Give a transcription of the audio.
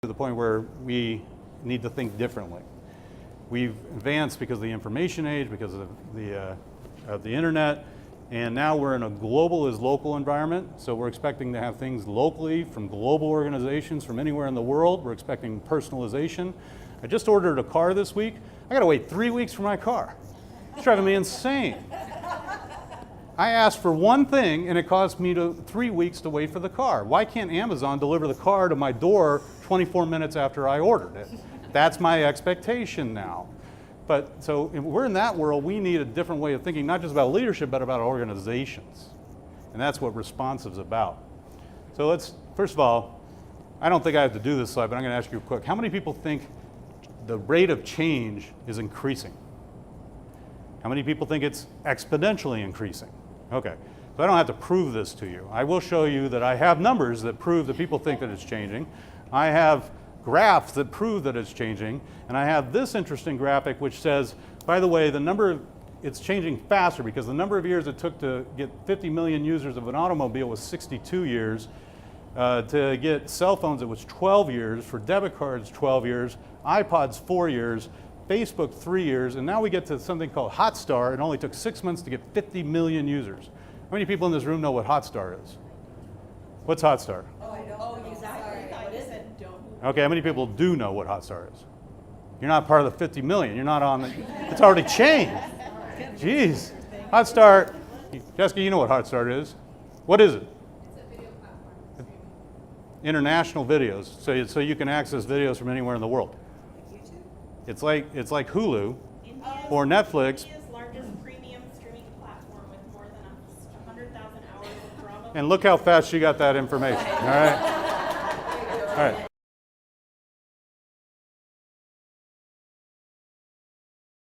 the point where we need to think differently. We've advanced because of the information age, because of the internet, and now we're in a global is local environment, so we're expecting to have things locally from global organizations from anywhere in the world. We're expecting personalization. I just ordered a car this week. I gotta wait 3 weeks for my car. It's driving me insane. I asked for one thing and it cost me 3 weeks to wait for the car. Why can't Amazon deliver the car to my door 24 minutes after I ordered it? That's my expectation now. But so if we're in that world, we need a different way of thinking, not just about leadership, but about organizations. And that's what Responsive's about. So let's, first of all, I don't think I have to do this slide, but I'm going to ask you quick. How many people think the rate of change is increasing? How many people think it's exponentially increasing? Okay, so I don't have to prove this to you. I will show you that I have numbers that prove that people think that it's changing. I have graphs that prove that it's changing, and I have this interesting graphic which says, by the way, it's changing faster because the number of years it took to get 50 million users of an automobile was 62 years. To get cell phones, it was 12 years. For debit cards, 12 years. iPods, 4 years. Facebook, 3 years. And now we get to something called Hotstar. It only took 6 months to get 50 million users. How many people in this room know what Hotstar is? What's Hotstar? Oh, I don't know exactly. What is it? Okay, how many people do know what Hotstar is? You're not part of the 50 million. You're not on the, it's already changed. Jeez. Hotstar, Jessica, you know what Hotstar is. What is it? It's a video platform. International videos, so you can access videos from anywhere in the world. It's like Hulu or Netflix. India's largest premium streaming platform with more than 100,000 hours of drama. And look how fast she got that information. All right. All right.